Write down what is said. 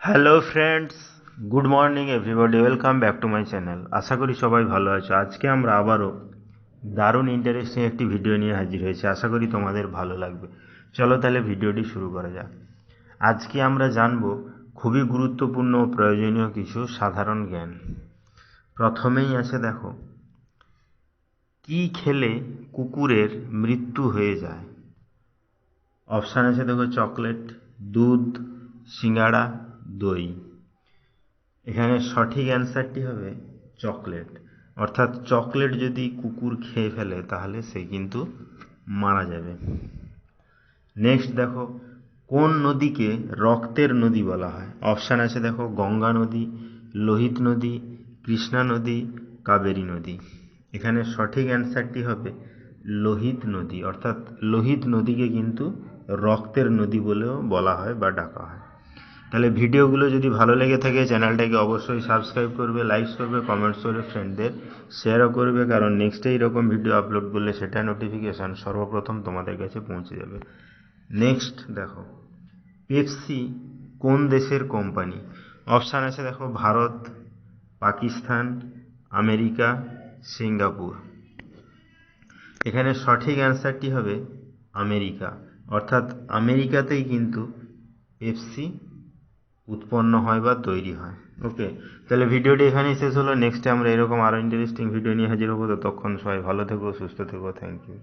Hello friends, good morning everybody, welcome back to my channel. আশা করি সবাই ভালো আছো। আজকে আমরা আবারও দারুণ ইন্টারেস্টিং একটি ভিডিও নিয়ে হাজির হয়েছি। আশা করি তোমাদের ভালো লাগবে। চলো তাহলে ভিডিওটি শুরু করা যাক। আজকে আমরা জানব খুবই গুরুত্বপূর্ণ ও প্রয়োজনীয় কিছু সাধারণ জ্ঞান। প্রথমেই আছে, দেখো, কি খেলে কুকুরের মৃত্যু হয়ে যায়? অপশান আছে, দেখো, চকলেট, দুধ, সিঙ্গাড়া, দই। এখানে সঠিক অ্যান্সারটি হবে চকলেট। অর্থাৎ চকলেট যদি কুকুর খেয়ে ফেলে তাহলে সে কিন্তু মারা যাবে। নেক্সট দেখো, কোন নদীকে রক্তের নদী বলা হয়? অপশান আছে, দেখো, গঙ্গা নদী, লোহিত নদী, কৃষ্ণা নদী, কাবেরী নদী। এখানে সঠিক অ্যান্সারটি হবে লোহিত নদী। অর্থাৎ লোহিত নদীকে কিন্তু রক্তের নদী বলেও বলা হয় বা ডাকা হয়। তাহলে ভিডিওগুলো যদি ভালো লেগে থাকে চ্যানেলটাকে অবশ্যই সাবস্ক্রাইব করবে, লাইক করবে, কমেন্টস করবে, ফ্রেন্ডদের শেয়ারও করবে, কারণ নেক্সটে এইরকম ভিডিও আপলোড করলে সেটা নোটিফিকেশান সর্বপ্রথম তোমাদের কাছে পৌঁছে যাবে। নেক্সট দেখো, পেপসি কোন দেশের কোম্পানি? অপশান আছে, দেখো, ভারত, পাকিস্তান, আমেরিকা, সিঙ্গাপুর। এখানে সঠিক অ্যান্সারটি হবে আমেরিকা। অর্থাৎ আমেরিকাতেই কিন্তু পেপসি উৎপন্ন হয় বা তৈরি হয়। ওকে, তাহলে ভিডিওটি এখানেই শেষ হলো। নেক্সটে আমরা এরকম আরও ইন্টারেস্টিং ভিডিও নিয়ে হাজির হবো। ততক্ষণ সবাই ভালো থেকো, সুস্থ থেকো। Thank you.